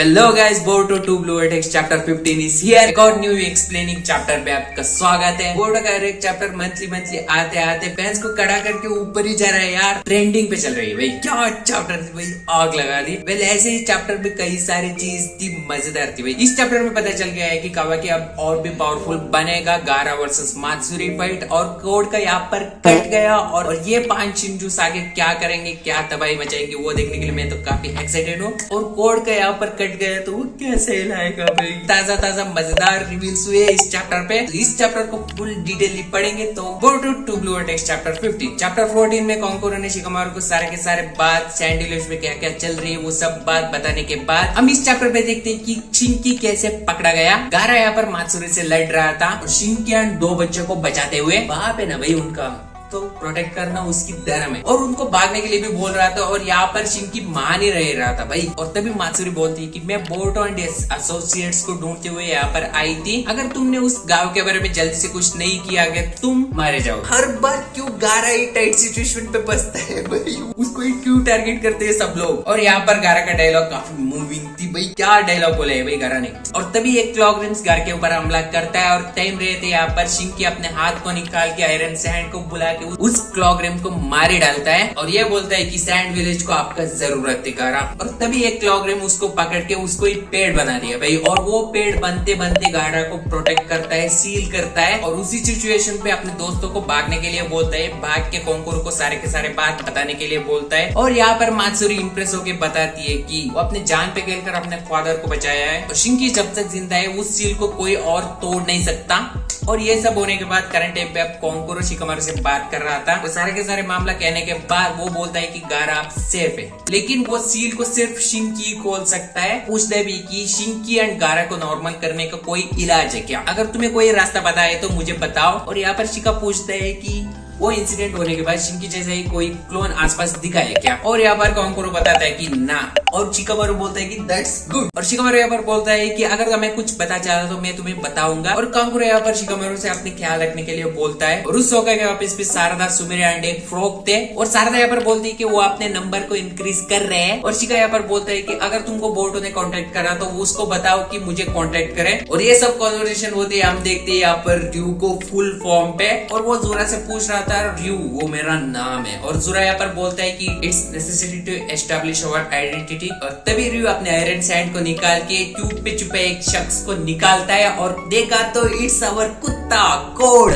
Hello guys, Boruto 2 Blue Vertex chapter 15 is here. एक और new explaining chapter पे आपका स्वागत है। बोरुटो का एक चैप्टर मंथली आते आते फैंस को कड़ा करके ऊपर ही जा रहा है यार, ट्रेंडिंग पे चल रही है भाई। क्या चैप्टर थी भाई, आग लगा दी। वेल ऐसे ही चैप्टर पे कई सारी चीज थी, मजेदार थी भाई। इस चैप्टर में पता चल गया है कि कावाकी अब और भी पावरफुल बनेगा। गारा वर्सेस मात्सुरी फाइट और कोड का यहाँ पर कट गया और ये 5 शिनजूस आगे क्या करेंगे, क्या तबाही मचाएंगे वो देखने के लिए मैं तो काफी एक्साइटेड हूँ। और कोड का यहाँ पर कट गया तो वो कैसे हिलाएगा भाई। ताजा मजेदार रिवील्स हुए इस चैप्टर पे। तो इस चैप्टर को फुल डिटेल पढ़ेंगे तो Boruto 2 blue vertex chapter 15। Chapter 14 में कांकुरो ने शिकामारु को सारे के सारे बात, सैंडी लूज में क्या क्या चल रही है वो सब बात बताने के बाद हम इस चैप्टर पे देखते हैं कि शिनकी कैसे पकड़ा गया। गारा यहाँ पर मात्सुरी से लड़ रहा था और शिनकी 2 बच्चों को बचाते हुए वहां पे ना भाई उनका तो प्रोटेक्ट करना उसकी धर्म है और उनको भागने के लिए भी बोल रहा था और यहाँ पर शिनकी मान ही रहा था भाई। और तभी मात्सुरी बोलती है कि मैं बोरुटो एंड एसोसिएट्स को ढूंढते हुए यहाँ पर आई थी। अगर तुमने उस गांव के बारे में जल्दी से कुछ नहीं किया गया तुम मारे जाओ। हर बार क्यों गारा ही टाइट सिचुएशन पे फंसता है भाई, उसको ही क्यों टारगेट करते हैं सब लोग। और यहाँ पर गारा का डायलॉग काफी मूविंग थी भाई। क्या डायलॉग बोले है भाई गारा ने। और तभी एक क्लॉगरिम्स घर के ऊपर हमला करता है और टाइम रहते यहाँ पर शिनकी अपने हाथ को निकाल के आयरन सैंड को बुला के उस क्लॉगरिम को मारे डालता है और ये बोलता है कि सैंड विलेज को आपका जरूरत है गारा। और तभी एक क्लॉगरिम उसको पकड़ के उसको एक पेड़ बना दिया भाई। और वो पेड़ बनते बनते गारा को प्रोटेक्ट करता है, सील करता है और उसी सिचुएशन पे अपने दोस्तों को भागने के लिए बोलता है। भाग के कांकुरो को सारे के सारे बात बताने के लिए बोलता है। और यहाँ पर मात्सुरी इंप्रेस होकर बताती है कि वो अपने जान पे खेलकर अपने फादर को बचाया है और शिनकी जब तक जिंदा है उस सील को कोई और तोड़ नहीं सकता। और ये सब होने के बाद करंट टाइम पे अब कांकुरो शिकामारु से बात कर रहा था। वो सारे के सारे मामला कहने के बाद वो बोलता है कि गारा आप सेफ है, लेकिन वो सील को सिर्फ शिनकी खोल सकता है। पूछता है भी कि शिनकी एंड गारा को नॉर्मल करने का कोई इलाज है क्या, अगर तुम्हें कोई रास्ता पता है तो मुझे बताओ। और यहाँ पर शिका पूछता है कि वो इंसिडेंट होने के बाद शिनकी जैसे ही कोई क्लोन आसपास दिखा है क्या। और यहाँ पर कांकुरो बताता है कि ना। और शिकामारु बोलता है कि दैट्स गुड। और शिकामारु यहाँ पर बोलता है कि अगर तुम्हें कुछ पता चला तो मैं तुम्हें बताऊंगा। और कांकुरो यहाँ पर शिकामारु से अपने ख्याल रखने के लिए बोलता है। और उस होका के वापस पे शारदा, सुमिरा एंड एक फ्रॉग थे। और शारदा यहाँ पर बोलती है कि वो अपने नंबर को इंक्रीज कर रहे हैं। और शिका यहाँ पर बोलता है कि अगर तुमको बोरुटो ने कॉन्टेक्ट करा तो उसको बताओ कि मुझे कॉन्टेक्ट करे। और ये सब कॉन्वर्सेशन होती है। हम देखते हैं यहाँ पर र्यू को फुल फॉर्म पे और वो जोरा से पूछ रहा था र्यू वो मेरा नाम है। और जुरा यहाँ पर बोलता है कि it's necessity to establish our identity. और तभी र्यू अपने आयरन सैंड को निकाल के ट्यूब पे छुपे एक शख्स को निकालता है और देखा तो इट्स अवर कुत्ता कोड।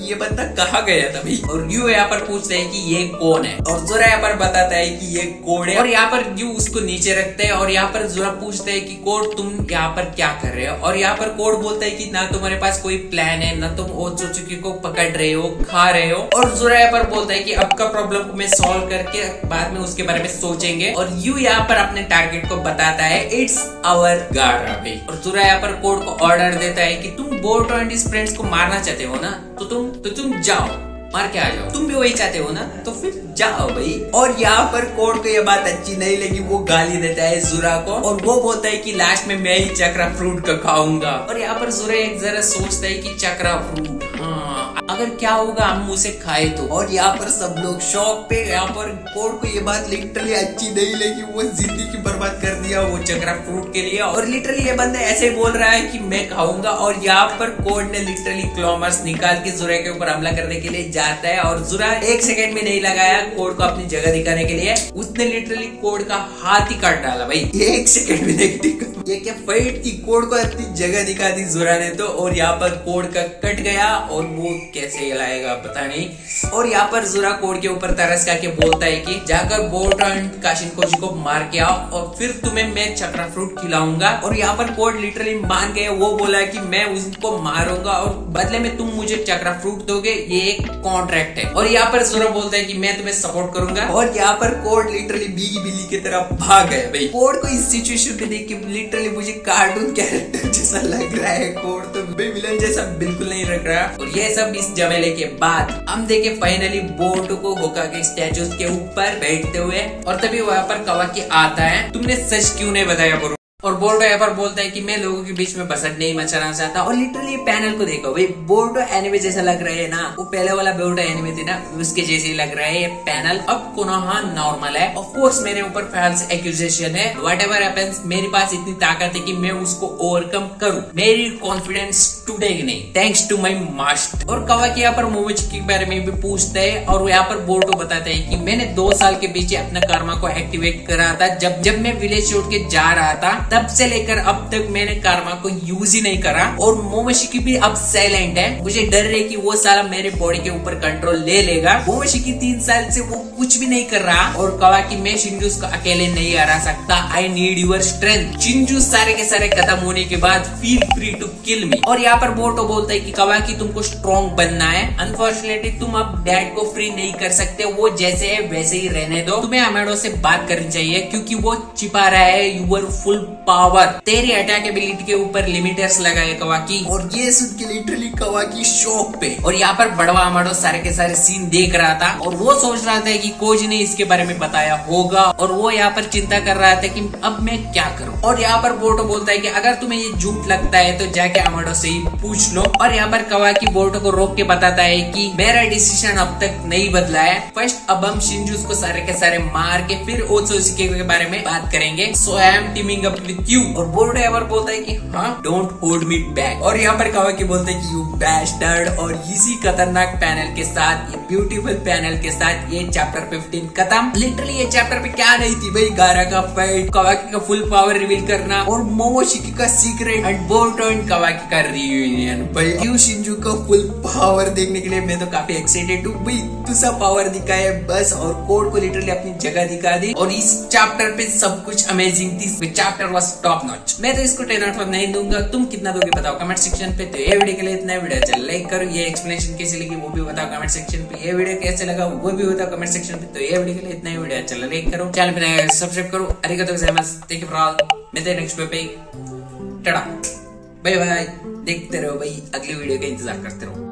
ये बंदा कहाँ गया था भाई। और र्यू यहाँ पर पूछता है कि ये कौन है और जुरा यहाँ पर बताता है कि ये कोड है। और यहाँ पर र्यू उसको नीचे रखते हैं और यहाँ पर जुरा पूछता है कि कोड तुम यहाँ पर क्या कर रहे हो। और यहाँ पर कोड बोलता है कि ना तुम्हारे पास कोई प्लान है, ना तुम ओत्सुकी को पकड़ रहे हो, खा रहे हो। और जुरा यहाँ पर बोलता है कि अब का प्रॉब्लम को मैं सॉल्व करके बाद में उसके बारे में सोचेंगे। और यू यहाँ पर अपने टारगेट को बताता है इट्स आवर गारा भाई। और जुरा यहाँ पर कोड को ऑर्डर देता है कि तुम बोरुटो एंड हिज फ्रेंड्स को मारना चाहते हो ना तो तुम जाओ, मार के आ जाओ। तुम भी वही चाहते हो ना तो फिर जाओ भाई। और यहाँ पर कोड को ये बात अच्छी नहीं लगी, वो गाली देता है जुरा को और वो बोलता है कि लास्ट में मैं ही चक्रा फ्रूट का खाऊंगा। और यहाँ पर जुरा एक जरा सोचता है कि चक्रा फ्रूट, हाँ अगर क्या होगा हम उसे खाए तो। और यहाँ पर सब लोग शौक पे। यहाँ पर कोड को ये बात लिटरली अच्छी नहीं लगी, वो जिंदगी बर्बाद कर दिया वो चक्रा फ्रूट के लिए। और लिटरली ये बंदा ऐसे बोल रहा है कि मैं खाऊंगा। और यहाँ पर कोड ने लिटरली क्लॉमर्स निकाल के जुरा के ऊपर हमला करने के लिए जाता है। और जुरा 1 सेकंड में नहीं लगाया कोड को अपनी जगह दिखाने के लिए, उसने लिटरली कोड का हाथ ही काट डाला भाई। 1 सेकंड में नहीं टिका। ये क्या फाइट थी, कोड को अपनी जगह दिखा दी जुरा ने तो। और यहाँ पर कोड का कट गया और वो कैसे हिलाएगा पता नहीं। और यहाँ पर जुरा कोड के ऊपर तरस करके बोलता है कि जाकर बोरुटो एंड काशिनकोजी को मार के आओ और फिर तुम्हें मैं चक्रा फ्रूट खिलाऊंगा। और यहाँ पर कोड लिटरली मान गए, वो बोला कि मैं उसको मारूंगा और बदले में तुम मुझे चक्रा फ्रूट दोगे, ये एक कॉन्ट्रैक्ट है। और यहाँ पर जुरा बोलता है कि मैं तुम्हें सपोर्ट करूंगा। और यहाँ पर कोड लिटरली बीगी बिल्ली की तरह भाग गया भाई। कोड को इस सिचुएशन पे देख के लिटरली मुझे कार्टून कैरेक्टर जैसा लग रहा है। कोड तो विलन जैसा बिल्कुल नहीं लग रहा। और ये सब इस झमेले के बाद हम देखे फाइनली बोरुटो को होकागे स्टैचूज के ऊपर बैठते हुए। और तभी वहां पर कावाकी आता है। तुमने सच क्यों नहीं बताया बोरुटो? और बोर्डो यहाँ पर बोलता है कि मैं लोगों के बीच में बसट नहीं मचाना चाहता। और लिटरली पैनल को देखो भाई, बोर्डो एनिमे जैसा लग रहा है ना, वो पहले वाला बोर्डो एनिमे थी ना, उसके जैसे ही लग रहा है ये पैनल। अब कोनोहा नॉर्मल है। ऑफ कोर्स मेरे ऊपर फॉल्स एक्यूजेशन है, व्हाटएवर हैपेंस मेरे पास इतनी ताकत है कि मैं उसको ओवरकम करूं। मेरी कॉन्फिडेंस टूटेगी नहीं, थैंक्स टू माई मास्टर। और कावाकी यहाँ पर मोमोची के बारे में भी पूछता है और यहाँ पर बोर्डो बताता है कि मैंने 2 साल के पीछे अपना कर्मा को एक्टिवेट करा था। जब मैं विलेज छोड़ के जा रहा था, तब से लेकर अब तक मैंने कर्मा को यूज ही नहीं करा। और मोमोशिकी भी अब साइलेंट है, मुझे डर है कि वो साला मेरे बॉडी के ऊपर कंट्रोल ले लेगा। मोमोशिकी 3 साल से वो कुछ भी नहीं कर रहा और कहा कि मैं शिंजू को अकेले नहीं हरा सकता, आई नीड योर स्ट्रेंथ। शिंजू सारे के सारे खत्म होने के बाद फील फ्री टू किल मी। और यहाँ पर बोर्डो बोलता है कि कवाकी तुमको स्ट्रॉन्ग बनना है, अनफॉर्चुनेटली तुम अब डैड को फ्री नहीं कर सकते, वो जैसे है वैसे ही रहने दो। तुम्हें अमेडो से बात करनी चाहिए क्योंकि वो छिपा रहा है यूर फुल पावर। तेरी अटैक एबिलिटी के ऊपर लिमिटर्स लगाए कवाकी। और ये सुन के लिटरली कवाकी शॉक पे। और यहाँ पर बड़वा अमेडो सारे के सारे सीन देख रहा था और वो सोच रहा था कि कोई ने इसके बारे में बताया होगा और वो यहाँ पर चिंता कर रहा था कि अब मैं क्या करूं। और यहाँ पर बोर्डो बोलता है कि अगर तुम्हें ये झूठ लगता है तो जाके अमेडो से ही पूछ लो। और यहाँ पर कवाकी बोर्डो को रोक के बताता है कि मेरा डिसीजन अब तक नहीं बदला है, फर्स्ट अब हम शिंजू को सारे के सारे मार के फिर ओत्सुकी के बारे में बात करेंगे। So I am teaming up with you. और बोर्डो यहाँ पर बोलता है कि हाँ, डोंट होल्ड मी बैक। और यहाँ पर कवाकी बोलते हैं कि यू बैस्टर्ड। और इसी खतरनाक पैनल के साथ, ये ब्यूटीफुल पैनल के साथ ये चैप्टर 15 खत्म। लिटरली ये चैप्टर पे क्या नहीं थी भाई, गारा का फाइट, कवाकी का फुल पावर रिवील करना और मोमोशिकी का सीक्रेट एंड बोर्डो एंड कवाकी का रियूनियन। भाई क्यों शिंजू का फुल पावर देखने के लिए मैं तो काफी एक्साइटेड हूँ भाई। दूसरा पावर दिखाया बस और कोड को लिटरली अपनी जगह दिखा दी। और इस चैप्टर पे सब कुछ अमेजिंग थी, चैप्टर वाज टॉप नॉच। मैं तो इसको 10 आउट ऑफ 9 दूंगा, तुम कितना दोगे बताओ कमेंट सेक्शन पे। तो ये वीडियो के लिए इतना, वीडियो अच्छा लाइक करो, ये एक्सप्लेनेशन कैसी लगी वो भी बताओ कमेंट सेक्शन पे, ये वीडियो कैसे लगा वो भी बताओ कमेंट सेक्शन पे। तो ये वीडियो के लिए इतना ही, वीडियो अच्छा लाइक करो, चैनल पे सब्सक्राइब करो। अरिगातो गोजाइमासु, थैंक यू फॉर ऑल। मिलते हैं नेक्स्ट वीडियो पे, टाटा बाय बाय। देखते रहो भाई, अगली वीडियो का इंतजार करते रहो।